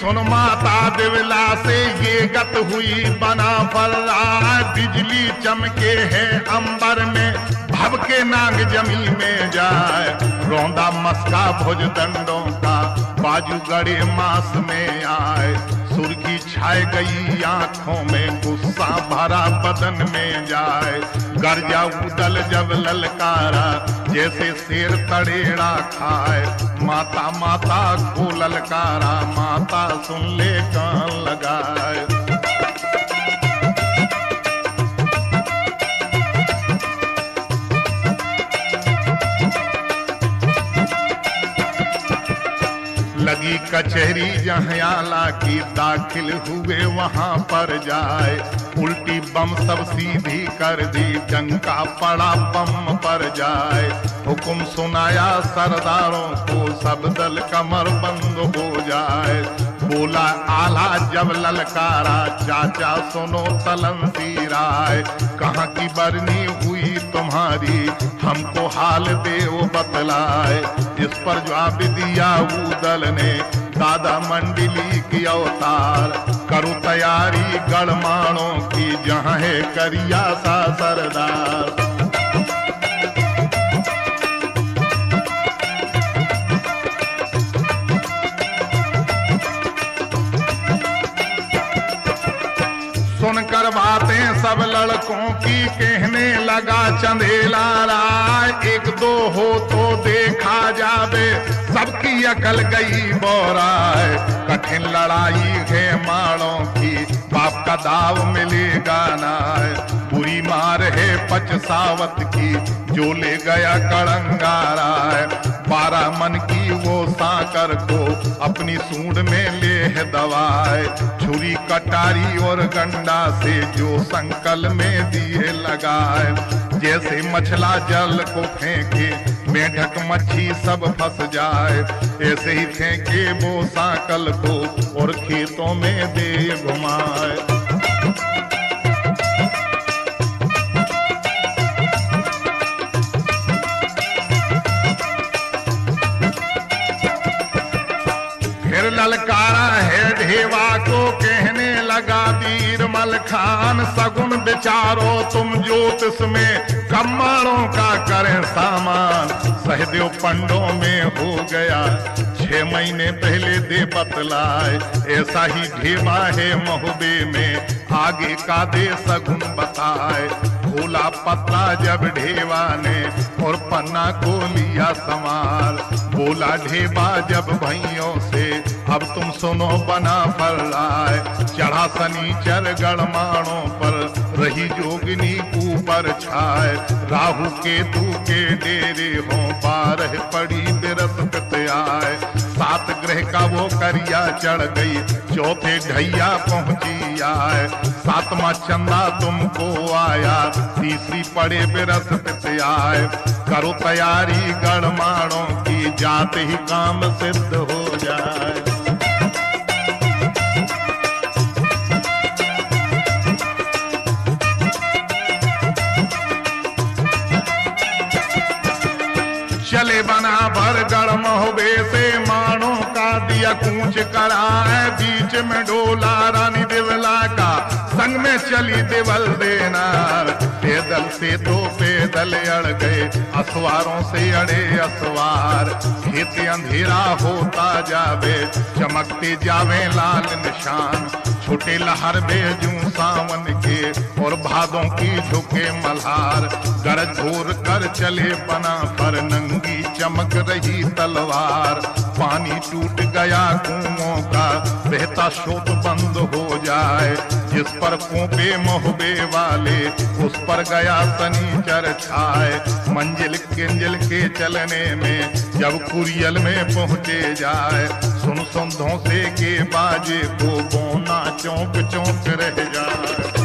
सुन माता दिवला से ये गत हुई बना फर्रा, बिजली चमके है अंबर में, भव के नाग जमी में जाए, रौंदा मस्का भुज दंडों का, बाजू गड़े मास में आए, सुर्खी छाए गई आंखों में, गुस्सा भरा बदन में जाए, गर्जा उदल जब ललकारा, जैसे शेर तड़ेड़ा खाए, माता माता को ललकारा, माता सुन ले कान लगाए। लगी कचहरी जहाँ आला की, दाखिल हुए वहां पर जाए, उल्टी बम सब सीधी कर दी, डंका पड़ा बम पर जाए, हुक्म सुनाया सरदारों को, सब दल कमर बंद हो जाए, बोला आला जब ललकारा, चाचा सुनो तलंसी राय, कहाँ की बरनी हुई तुम्हारी, हमको हाल दे वो बतलाए, इस पर जवाब दिया उदल ने, दादा मंडली की अवतार, करो तैयारी गढ़माणों की, जहाँ है करिया सा सरदार। सुनकर बातें सब लड़कों की, कहने लगा चंदेला राय, एक दो हो तो देखा जावे, सबकी अकल गई बोराए, कठिन लड़ाई है माड़ों की, बाप का दाव मिलेगा ना, बुरी मार है पचसावत की, जो ले गया कड़ंगारा, 12 मन की वो साकर को, अपनी सूंड में ले है दवाए, छुरी कटारी और गंडा से, जो संकल में दिए लगाए, जैसे मछला जल को फेंके, मेढक मच्छी सब फंस जाए, ऐसे ही फेंके वो सांकल को, और खेतों में दे घुमाए। फिर ललकारा है ढेवा को, कहने लगा वीर मलखान, सगुन बिचारो तुम ज्योतिष में, कम्माड़ों का करें सामान, सहदेव पंडों में हो गया, 6 महीने पहले दे बतलाए, ऐसा ही ढेवा है महुबे में, आगे का दे सगुन बताए, खोला पत्ता जब ढेवा ने, और पन्ना को लिया संवार, बोला ढेबा जब भैयों से, अब तुम सुनो बना पर आए, चढ़ा शनिचर गढ़माणों पर, रही जोगिनी ऊपर छाए, राहु केतु के डेरे हो, 12 पड़ी बृहस्पति आए, 7 ग्रह का वो करिया चढ़ गई, चौथे ढैया पहुंची आए, 7वां चंदा तुमको आया, तीसरी पड़े बृहस्पति आए, करो तैयारी गढ़माणों की, जाते ही काम सिद्ध हो जाए। चले बना भर गढ़ महोबे से, माणों का दिया कूच कराए, बीच में डोला रानी दिवला का, संग में चली दिवल देनार, पैदल से तो पैदल अड़ गए, असवारों से अड़े असवार, खेत अंधेरा होता जावे, चमकते जावे लाल निशान, छोटे लहर बेजू सावन के, और भादों की झुके मल्हार, गरज घोर कर चले बना पर, नंगी चमक रही तलवार, पानी टूट गया कुओं का, बहता स्रोत बंद हो जाए, जिस पर कोपे महुबे वाले, उस पर गया शनिचर छाए, मंजिल किंजल के चलने में, जब कुरियल में पहुंचे जाए, सुन सुन धौंसे के बाजे को, बोना चौंक चौंक रह जाए।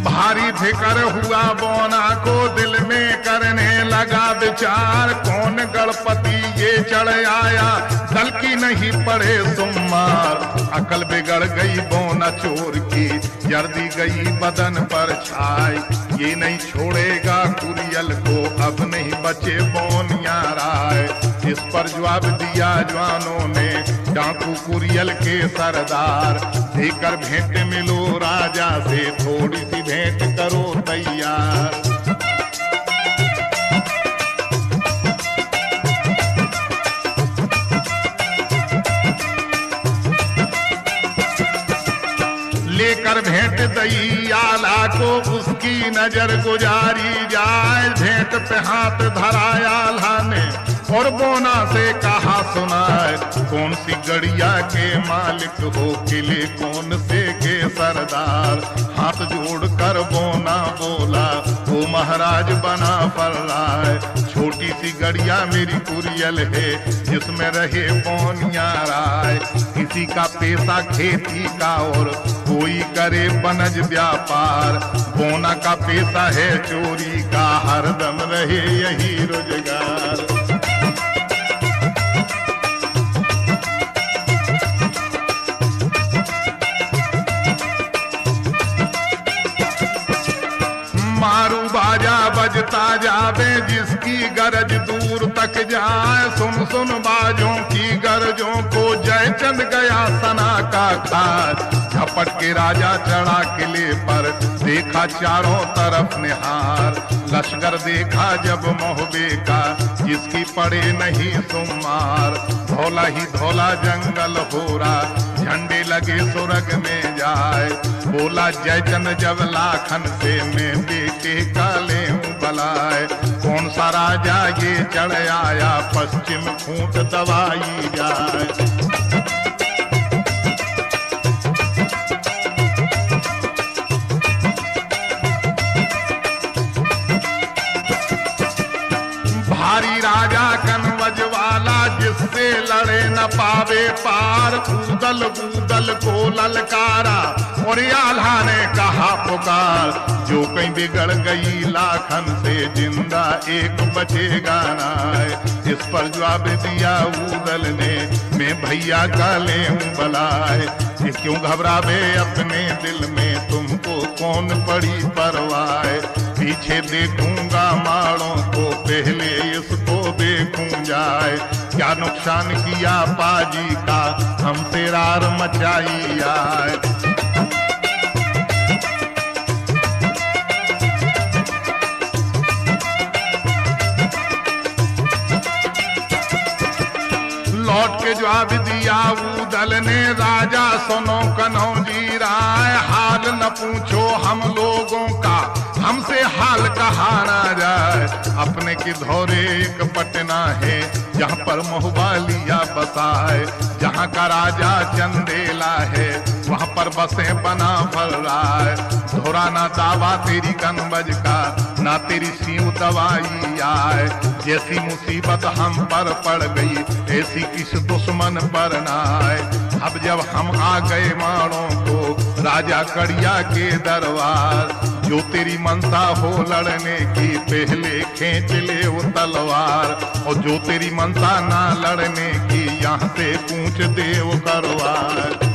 भारी फिकर हुआ बोना को, दिल में करने लगा विचार, कौन गणपति ये चढ़ आया, कल की नहीं पड़े सुमार। अकल बिगड़ गई बोना चोर की, जर्दी गई बदन पर छाई। ये नहीं छोड़ेगा कुरियल को, अब नहीं बचे बोनिया राय। इस पर जवाब दिया जवानों ने, डाकू कुरियल के सरदार। देकर भेंट मिलो राजा से, थोड़ी सी भेंट करो तैयार। लेकर भेंट दयाला को, उसकी नजर गुजारी जाए। भेंट पे हाथ धराया आल्हा ने, और बोना से कहा सुनाए। कौन सी गड़िया के मालिक हो, किले कौन से के सरदार। हाथ जोड़कर बोना बोला, वो महाराज बना फर्राए। छोटी सी गड़िया मेरी कुरियल है, जिसमें रहे बोनिया राय। किसी का पेशा खेती का, और कोई करे बनज व्यापार। बोना का पेशा है चोरी का, हरदम रहे यही रोजगार। मारू बाजा बजता जावे, जिसकी गरज दूर तक जाए। सुन सुन बाजों की गरजों को, जयचंद गया सना का खार। झपट के राजा चढ़ा किले पर, देखा चारों तरफ निहार। लश्कर देखा जब मोहबे का, जिसकी पड़े नहीं सुमार। धौला ही धौला जंगल हो रहा, झंडे लगे सुरग में जाए। बोला जयचंद जब लाखन से, मैं बेटे काले बलाए। कौन सा राजा ये चढ़ आया, पश्चिम खूंट दबाई जाए। भारी राजा कनवज वाला, जिससे लड़े न पावे पार। कूदल कूदल को ललकारा, और आल्हा ने कहा पुकार। जो कहीं बिगड़ गई लाखन से, जिंदा एक बचेगा ना। इस पर जवाब दिया ऊदल ने, मैं भैया का ले बलाए। ये क्यों घबरावे अपने दिल में, तुमको कौन पड़ी परवाह। पीछे देखूंगा माड़ों को, पहले इसको देखूं जाए। क्या नुकसान किया पाजी का, हमसे रार मचाई आए। लौट के जवाब दिया ऊदल ने, राजा सुनो कनौजी राय। हाल न पूछो हम लोगों का, हमसे हाल कहा ना जाए। अपने की धौरे एक पटना है, जहाँ पर मोहबालिया बसाए। जहाँ का राजा चंदेला है, वहाँ पर बसे बना फर्राए। धोरा ना दावा तेरी कनवज का, ना तेरी सीव दवाई आए। जैसी मुसीबत हम पर पड़ गई, ऐसी किस दुश्मन पर ना आए। अब जब हम आ गए माड़ों को, राजा कड़िया के दरबार। जो तेरी मनसा हो लड़ने की, पहले खींच ले वो तलवार। और जो तेरी मनसा ना लड़ने की, यहाँ से पूछ दे वो करवार।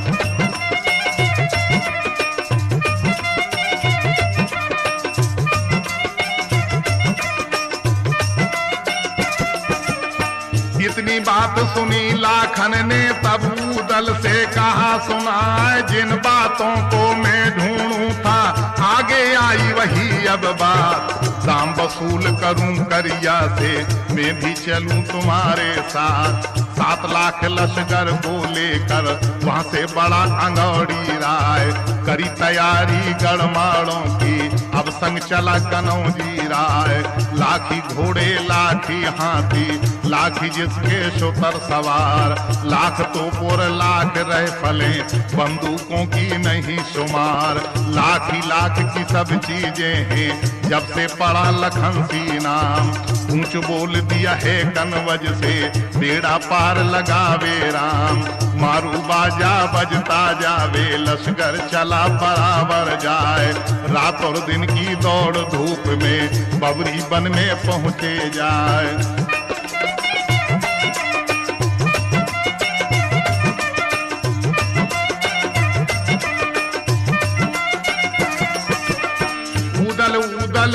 इतनी बात सुनी लाखन ने, तब ऊदल से कहा सुनाए। जिन बातों को मैं ढूंढूं था, आगे आई वही अब बात। दाम वसूल करूं करिया से, मैं भी चलूं तुम्हारे साथ। 7 लाख लश्कर को लेकर, वहां से बड़ा अंगौड़ी राय। करी तैयारी गढ़माड़ों की, अब संग चला कनौजी राय। लाखी घोड़े लाखी हाथी, लाखी जिसके शोतर सवार। लाख तोपोर लाख राइफलें, बंदूकों की नहीं शुमार। लाख ही लाख की सब चीजें हैं, जब से पड़ा लखन सी नाम। ऊंच बोल दिया है कनवज से, बेड़ा पार लगावे राम। मारू बाजा बजता जावे, लश्कर चला बराबर जाए। रात और दिन की दौड़ धूप में, बबरी बन में पहुंचे जाए।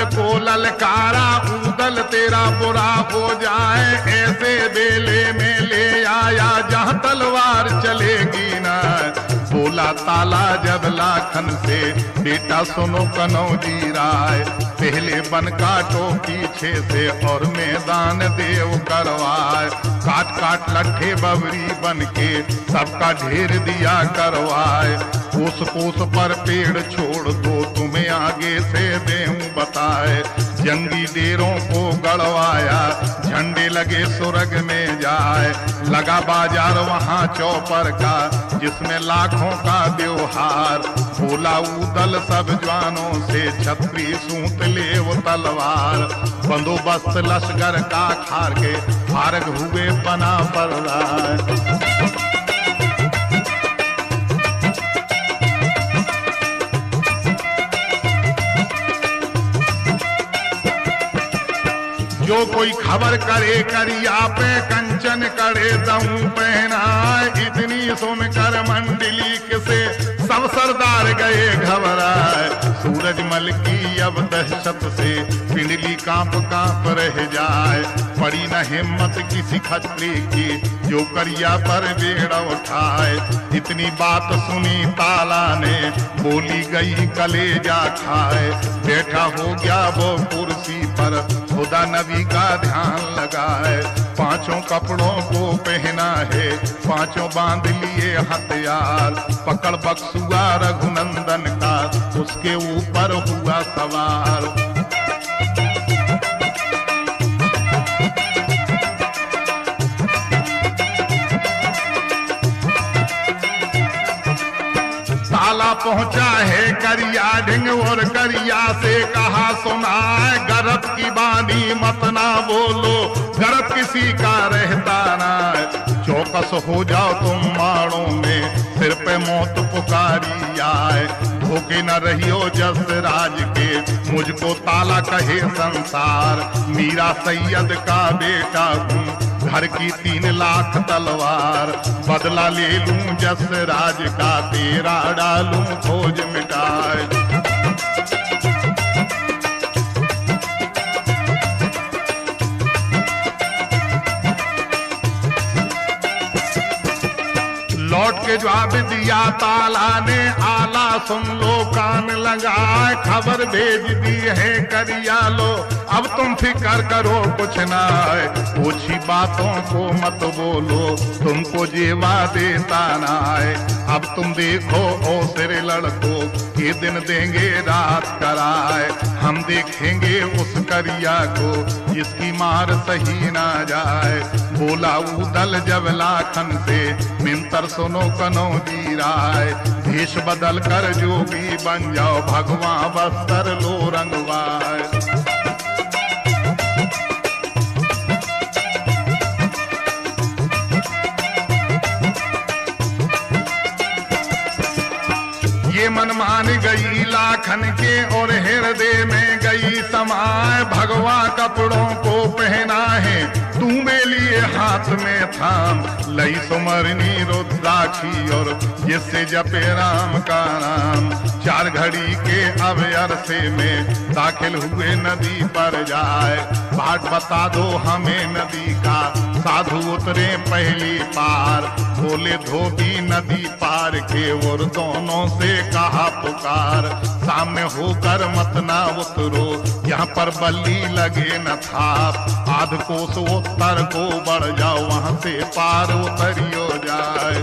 उदल को ललकारा, उदल तेरा बुरा हो जाए, ऐसे बेले में ले आया जहां तलवार चलेगी ना। बोला ताला जब लाखन से, बेटा सुनो कनौजी राय, पहले बन काटो पीछे से और मैदान देव करवाए। काट काट लट्ठे बबरी बन के सबका ढेर दिया करवाए। कोस कोस पर पेड़ छोड़ दो, तुम्हें आगे से देऊं बताए। जंगी डेरों को गड़वाया, झंडे लगे सुरग में जाए। लगा बाजार वहां चौपर का, जिसमें लाखों का त्योहार। बोला उदल सब जवानों से, छतरी सूत ले वो तलवार। बंदोबस्त लश्कर का खार के, फारग हुए बना पर राय। जो कोई खबर करे करिया पे, कंचन करे दऊं पहनाए। इतनी सुनकर मंडलिक से सब सरदार गए घबराए। सूरजमल की अब दहशत से पिंडली कांप कांप रह जाए। पड़ी न हिम्मत किसी खतरे की, जो करिया पर बेड़ा उठाए। इतनी बात सुनी ताला ने, बोली गई कलेजा खाए। बैठा हो गया वो कुर्सी पर, खुदा नबी का ध्यान लगाए। पांचों कपड़ों को पहना है, पांचों बांध लिए हथियार। पकड़ बक्सुआ रघुनंदन का, उसके ऊपर हुआ सवार। ताला पहुंचा है करिया ढिंग और करिया से कहा सुनाए। गरब की बानी मत ना बोलो, गरब किसी का रहता ना। चौकस हो जाओ तुम माड़ों में, सिर पे मौत पुकारी आए। धोखे न रहियो जस राज के, मुझको ताला कहे संसार। मीरा सैयद का बेटा हूँ, घर की 3 लाख तलवार। बदला ले लूं जस राज का, तेरा डालूं खोज मिटाए। लौट के जवाब दिया ताला ने, आला सुन लो कान लगाए। खबर भेज दी है करिया लो, अब तुम फिक्र करो कुछ ना है। ओछी बातों को मत बोलो, तुमको जेवा देता ना है। अब तुम देखो ओ सिरे लड़को, ये दिन देंगे रात कराए। हम देखेंगे उस करिया को, जिसकी मार सही ना जाए। बोला उदल जब लाखन से, मिंतर सुनो कनौजी राय। भेष बदल कर जोगी बन जाओ, भगवान बस्तर लो रंगवाए। ये मन मान गई लाखन के, और हृदय में गई समाए। भगवा कपड़ों को पहना है, तू में लिए हाथ में थाम। लई सुमरनी रुद्राक्षी और जिससे जपे राम का नाम। 4 घड़ी के अब अरसे में दाखिल हुए नदी पर जाए। बाट बता दो हमें नदी का, साधु उतरे पहली पार। बोले धोबी नदी पार के, और दोनों से कहा पुकार। सामने होकर मत ना उतरो, यहाँ पर बल्ली लगे न थाप। आध कोस उत्तर को बढ़ जाओ, वहां से पार उतरियो जाए।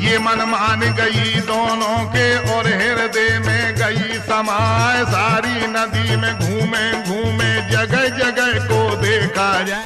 ये मन मान गई दोनों के, और हृदय में गई समाए। सारी नदी में घूमे घूमे, जगह जगह को देखा जाए।